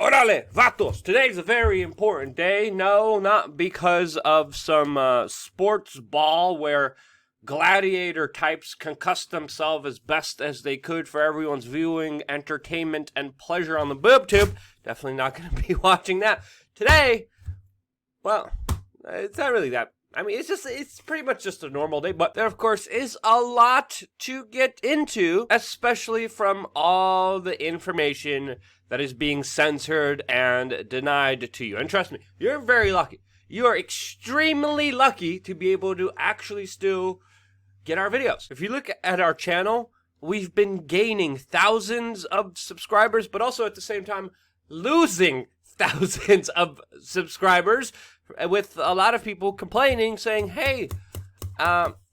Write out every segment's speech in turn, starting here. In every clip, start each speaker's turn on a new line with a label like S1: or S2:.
S1: Orale, vatos! Today's a very important day. No, not because of some sports ball where gladiator types concussed themselves as best as they could for everyone's viewing, entertainment, and pleasure on the boob tube. Definitely not going to be watching that. Today, well, it's not really that. I mean, it's pretty much just a normal day, but there, of course, is a lot to get into, especially from all the information that is being censored and denied to you. And trust me, you're very lucky. You are extremely lucky to be able to actually still get our videos. If you look at our channel, we've been gaining thousands of subscribers, but also at the same time losing thousands of subscribers, with a lot of people complaining, saying, hey,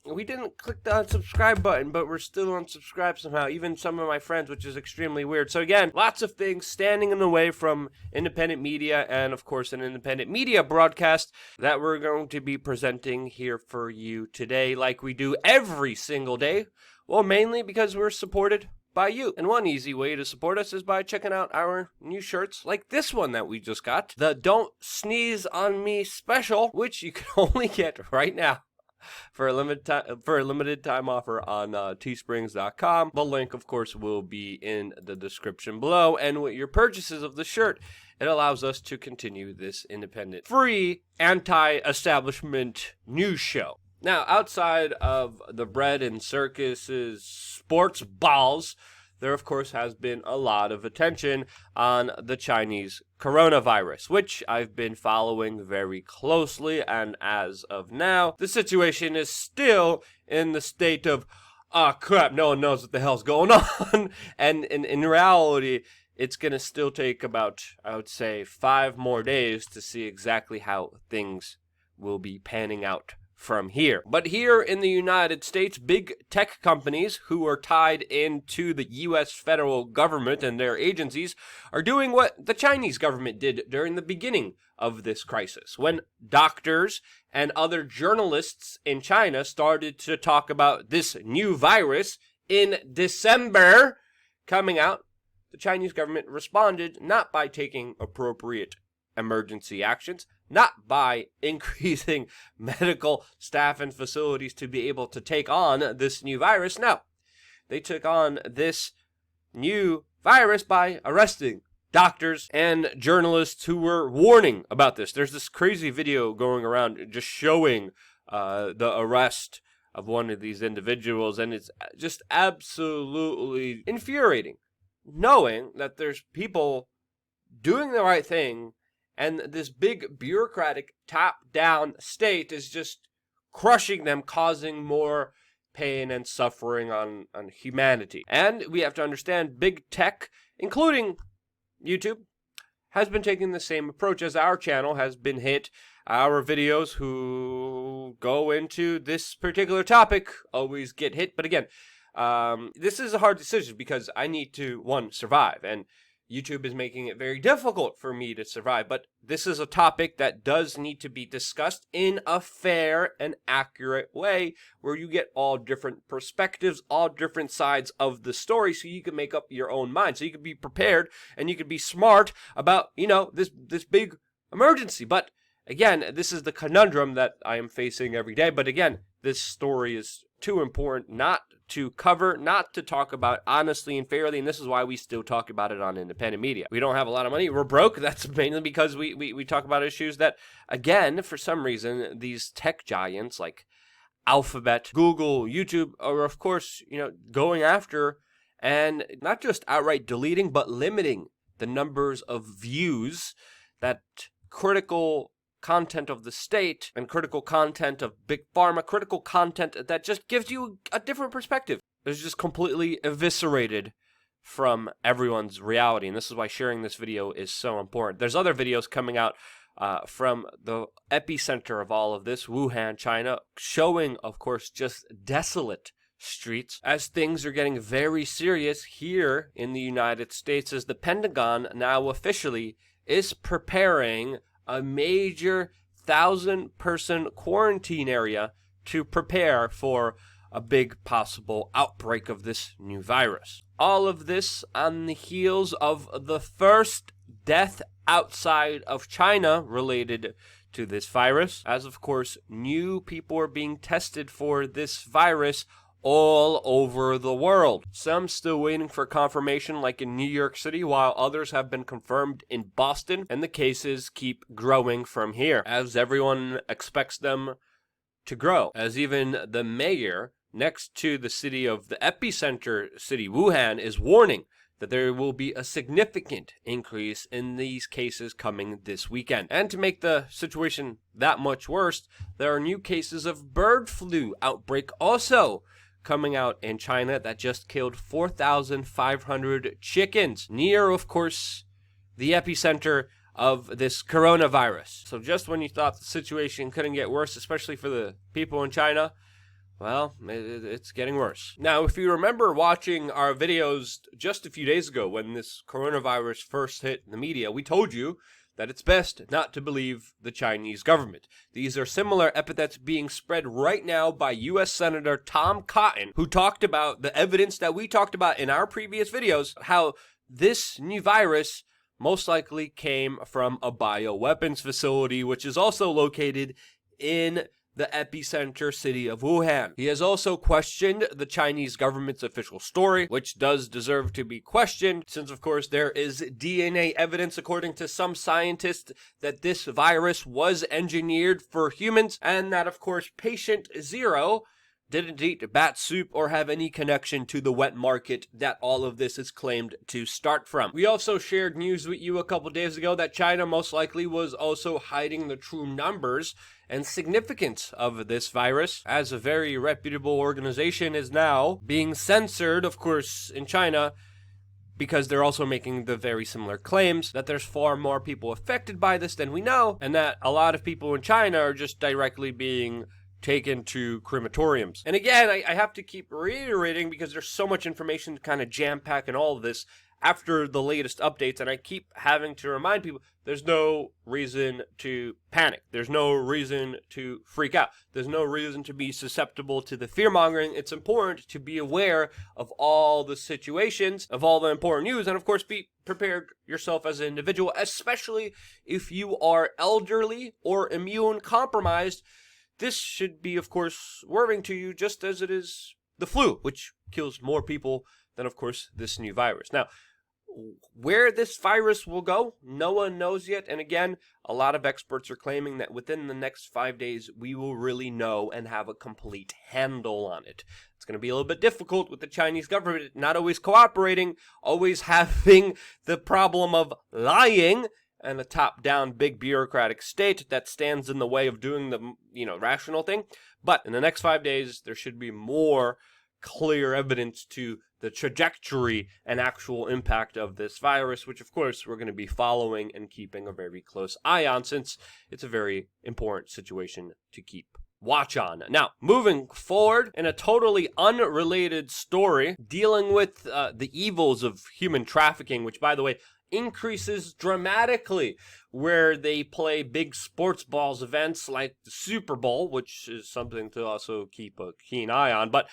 S1: we didn't click the unsubscribe button, but we're still unsubscribed somehow. Even some of my friends, which is extremely weird. So again, lots of things standing in the way from independent media and, of course, an independent media broadcast that we're going to be presenting here for you today like we do every single day. Well, mainly because we're supported by you. And one easy way to support us is by checking out our new shirts like this one that we just got. The Don't Sneeze on Me special, which you can only get right now for a limited time offer on teesprings.com. The link, of course, will be in the description below. And with your purchases of the shirt, it allows us to continue this independent, free, anti-establishment news show. Now, outside of the bread and circuses, sports balls, there, of course, has been a lot of attention on the Chinese coronavirus, which I've been following very closely, and as of now, the situation is still in the state of, crap, no one knows what the hell's going on, and in reality, it's going to still take about, I would say, 5 more days to see exactly how things will be panning out from here. But here in the United States, big tech companies who are tied into the U.S. federal government and their agencies are doing what the Chinese government did during the beginning of this crisis, when doctors and other journalists in China started to talk about this new virus in December coming out. The Chinese government responded not by taking appropriate emergency actions, not by increasing medical staff and facilities to be able to take on this new virus. No, they took on this new virus by arresting doctors and journalists who were warning about this. There's this crazy video going around just showing the arrest of one of these individuals, and it's just absolutely infuriating knowing that there's people doing the right thing, and this big bureaucratic top-down state is just crushing them, causing more pain and suffering on humanity. And we have to understand big tech, including YouTube, has been taking the same approach as our channel has been hit. Our videos who go into this particular topic always get hit. But again, this is a hard decision because I need to, one, survive, and YouTube is making it very difficult for me to survive, but this is a topic that does need to be discussed in a fair and accurate way where you get all different perspectives, all different sides of the story, so you can make up your own mind, so you can be prepared and you can be smart about, this big emergency. But again, this is the conundrum that I am facing every day. But again, this story is too important not to cover, not to talk about honestly and fairly, and this is why we still talk about it on independent media. We don't have a lot of money, we're broke. That's mainly because we talk about issues that, again, for some reason, these tech giants like Alphabet, Google, YouTube are, of course, going after and not just outright deleting, but limiting the numbers of views that critical content of the state and critical content of big pharma, critical content that just gives you a different perspective. It's just completely eviscerated from everyone's reality, and this is why sharing this video is so important. There's other videos coming out from the epicenter of all of this, Wuhan, China, showing, of course, just desolate streets as things are getting very serious here in the United States, as the Pentagon now officially is preparing a major 1,000-person quarantine area to prepare for a big possible outbreak of this new virus. All of this on the heels of the first death outside of China related to this virus, as of course new people are being tested for this virus all over the world. Some still waiting for confirmation, like in New York City, while others have been confirmed in Boston, and the cases keep growing from here, as everyone expects them to grow, as even the mayor next to the city of the epicenter city, Wuhan, is warning that there will be a significant increase in these cases coming this weekend. And to make the situation that much worse, there are new cases of bird flu outbreak also coming out in China that just killed 4,500 chickens, near, of course, the epicenter of this coronavirus. So just when you thought the situation couldn't get worse, especially for the people in China, well, it's getting worse. Now, if you remember watching our videos just a few days ago when this coronavirus first hit the media, we told you that it's best not to believe the Chinese government. These are similar epithets being spread right now by U.S. Senator Tom Cotton, who talked about the evidence that we talked about in our previous videos, how this new virus most likely came from a bioweapons facility, which is also located in the epicenter city of Wuhan. He has also questioned the Chinese government's official story, which does deserve to be questioned, since of course there is DNA evidence, according to some scientists, that this virus was engineered for humans, and that of course patient zero didn't eat bat soup or have any connection to the wet market that all of this is claimed to start from. We also shared news with you a couple days ago that China most likely was also hiding the true numbers and significance of this virus, as a very reputable organization is now being censored, of course, in China, because they're also making the very similar claims that there's far more people affected by this than we know, and that a lot of people in China are just directly being taken to crematoriums. And again, I have to keep reiterating, because there's so much information to kind of jam-pack in all of this after the latest updates, and I keep having to remind people there's no reason to panic. There's no reason to freak out. There's no reason to be susceptible to the fear-mongering. It's important to be aware of all the situations, of all the important news, and of course be prepared yourself as an individual, especially if you are elderly or immune compromised. This should be, of course, worrying to you, just as it is the flu, which kills more people than, of course, this new virus. Now, where this virus will go, no one knows yet. And again, a lot of experts are claiming that within the next 5 days, we will really know and have a complete handle on it. It's going to be a little bit difficult with the Chinese government not always cooperating, always having the problem of lying, and a top-down big bureaucratic state that stands in the way of doing the, rational thing. But in the next 5 days, there should be more clear evidence to the trajectory and actual impact of this virus, which of course we're going to be following and keeping a very close eye on, since it's a very important situation to keep watch on. Now, moving forward, in a totally unrelated story, dealing with the evils of human trafficking, which, by the way, increases dramatically where they play big sports balls events like the Super Bowl, which is something to also keep a keen eye on. But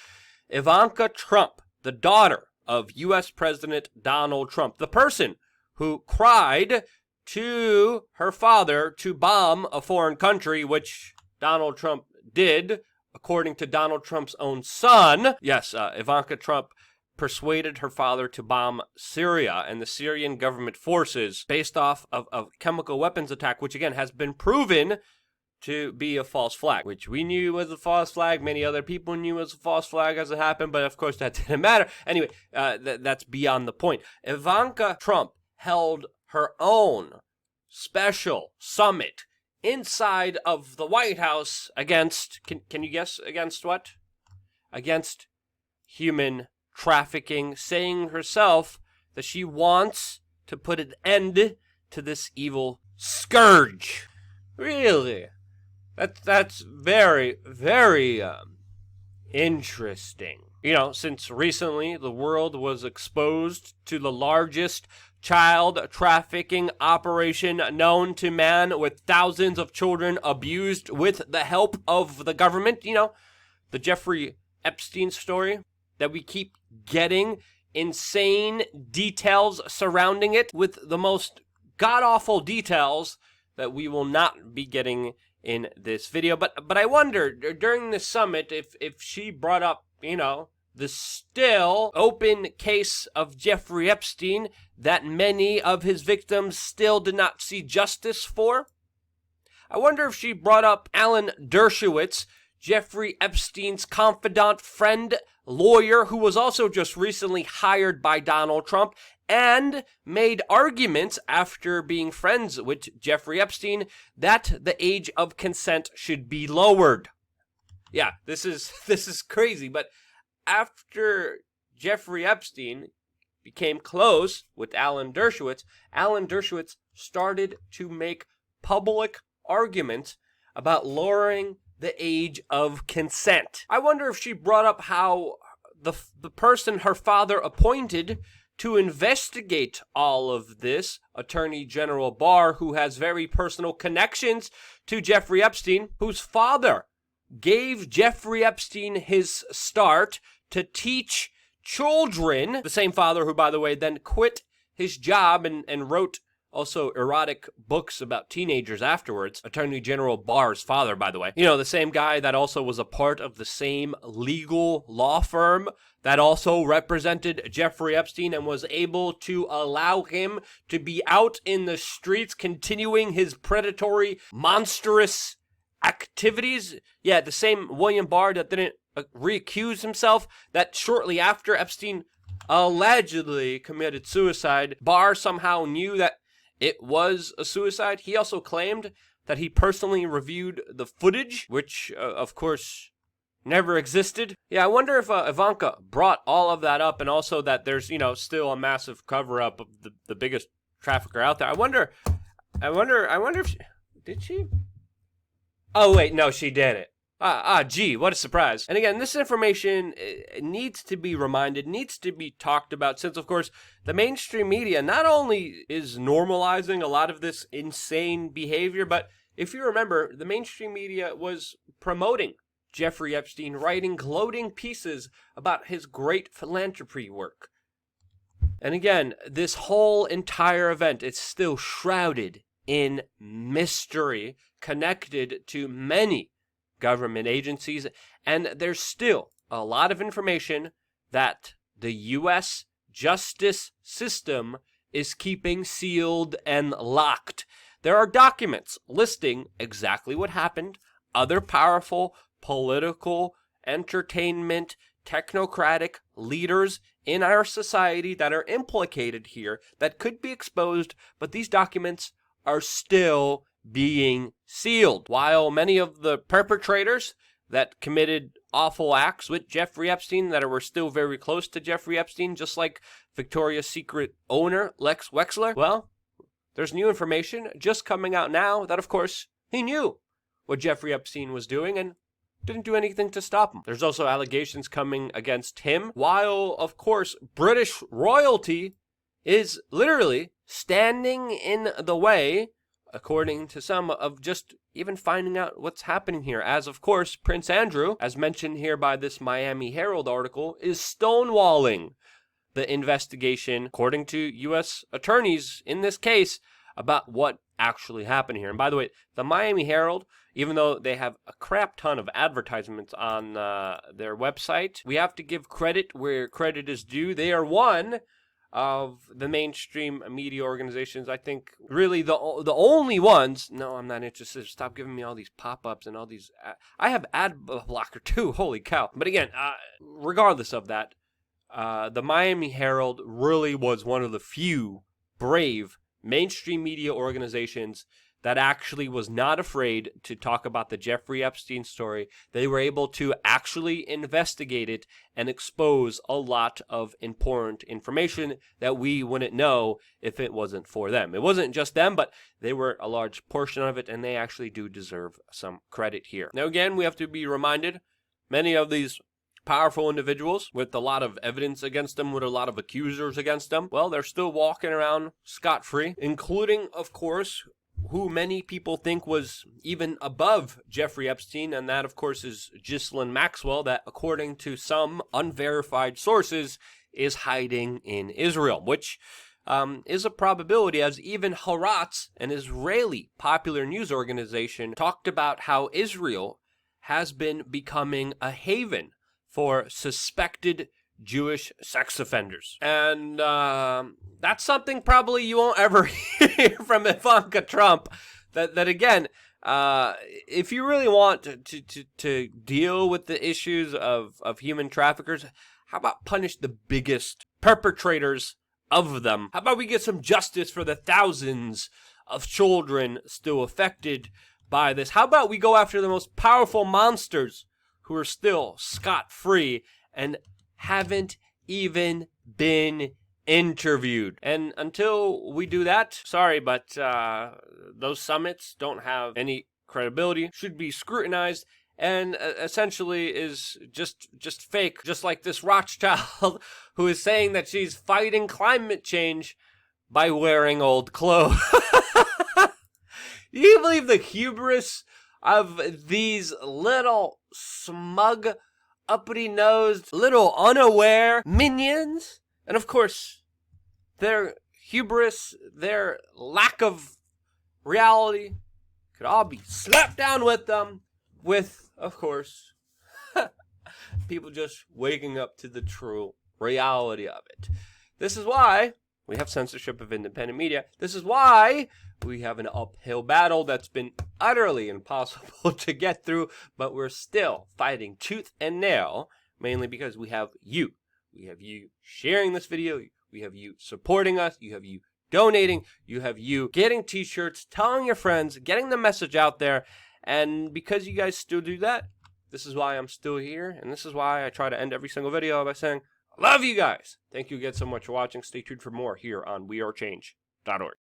S1: Ivanka Trump, the daughter of U.S. President Donald Trump, the person who cried to her father to bomb a foreign country, which Donald Trump did, according to Donald Trump's own son. Yes, Ivanka Trump persuaded her father to bomb Syria and the Syrian government forces based off of a chemical weapons attack, which again has been proven to be a false flag, which we knew was a false flag. Many other people knew was a false flag as it happened, but of course that didn't matter. Anyway, that's beyond the point. Ivanka Trump held her own special summit inside of the White House against, can you guess against what? Against human trafficking, saying herself that she wants to put an end to this evil scourge. Really? That's very, very interesting. Since recently the world was exposed to the largest child trafficking operation known to man, with thousands of children abused with the help of the government. The Jeffrey Epstein story that we keep getting insane details surrounding it with the most god-awful details that we will not be getting in this video. But I wonder, during the summit, if she brought up, the still open case of Jeffrey Epstein that many of his victims still did not see justice for. I wonder if she brought up Alan Dershowitz, Jeffrey Epstein's confidant, friend, lawyer, who was also just recently hired by Donald Trump and made arguments after being friends with Jeffrey Epstein that the age of consent should be lowered. Yeah, this is crazy, but after Jeffrey Epstein became close with Alan Dershowitz started to make public arguments about lowering the age of consent. I wonder if she brought up how the person her father appointed to investigate all of this, Attorney General Barr, who has very personal connections to Jeffrey Epstein, whose father gave Jeffrey Epstein his start to teach children, the same father who, by the way, then quit his job and wrote also erotic books about teenagers afterwards. Attorney General Barr's father, by the way. The same guy that also was a part of the same legal law firm that also represented Jeffrey Epstein and was able to allow him to be out in the streets continuing his predatory, monstrous activities. Yeah, the same William Barr that didn't recuse himself, that shortly after Epstein allegedly committed suicide, Barr somehow knew that it was a suicide. He also claimed that he personally reviewed the footage, which, of course, never existed. Yeah, I wonder if Ivanka brought all of that up, and also that there's, still a massive cover-up of the biggest trafficker out there. I wonder if did she? Oh, wait, no, she didn't. Gee, what a surprise. And again, this information needs to be reminded, needs to be talked about, since, of course, the mainstream media not only is normalizing a lot of this insane behavior, but if you remember, the mainstream media was promoting Jeffrey Epstein, writing gloating pieces about his great philanthropy work. And again, this whole entire event is still shrouded in mystery, connected to many government agencies, and there's still a lot of information that the U.S. justice system is keeping sealed and locked. There are documents listing exactly what happened, other powerful political, entertainment, technocratic leaders in our society that are implicated here that could be exposed, but these documents are still being sealed. While many of the perpetrators that committed awful acts with Jeffrey Epstein that were still very close to Jeffrey Epstein, just like Victoria's Secret owner Lex Wexler, well, there's new information just coming out now that, of course, he knew what Jeffrey Epstein was doing and didn't do anything to stop him. There's also allegations coming against him, while, of course, British royalty is literally standing in the way, according to some, of just even finding out what's happening here. As, of course, Prince Andrew, as mentioned here by this Miami Herald article, is stonewalling the investigation, according to U.S. attorneys in this case, about what actually happened here. And by the way, the Miami Herald, even though they have a crap ton of advertisements on their website, we have to give credit where credit is due. They are one of the mainstream media organizations, I think, really the only ones. No, I'm not interested. Stop giving me all these pop-ups and all these. I have ad blocker too. Holy cow. But again, regardless of that, the Miami Herald really was one of the few brave mainstream media organizations that actually was not afraid to talk about the Jeffrey Epstein story. They were able to actually investigate it and expose a lot of important information that we wouldn't know if it wasn't for them. It wasn't just them, but they were a large portion of it, and they actually do deserve some credit here. Now, again, we have to be reminded, many of these powerful individuals with a lot of evidence against them, with a lot of accusers against them, well, they're still walking around scot-free, including, of course, who many people think was even above Jeffrey Epstein, and that, of course, is Ghislaine Maxwell, that, according to some unverified sources, is hiding in Israel, which is a probability, as even Haaretz, an Israeli popular news organization, talked about how Israel has been becoming a haven for suspected Jewish sex offenders. And that's something probably you won't ever hear from Ivanka Trump. That again, if you really want to deal with the issues of human traffickers, how about punish the biggest perpetrators of them? How about we get some justice for the thousands of children still affected by this? How about we go after the most powerful monsters who are still scot-free and haven't even been interviewed? And until we do that, sorry, but those summits don't have any credibility, should be scrutinized, and essentially is just fake, just like this Rothschild who is saying that she's fighting climate change by wearing old clothes. Do you believe the hubris of these little smug, uppity-nosed, little unaware minions? And of course, their hubris, their lack of reality could all be slapped down with them, with, of course, people just waking up to the true reality of it. This is why we have censorship of independent media. This is why we have an uphill battle that's been utterly impossible to get through, but we're still fighting tooth and nail, mainly because we have you. We have you sharing this video. We have you supporting us. You have you donating. You have you getting t-shirts, telling your friends, getting the message out there. And because you guys still do that, this is why I'm still here. And this is why I try to end every single video by saying, I love you guys. Thank you again so much for watching. Stay tuned for more here on wearechange.org.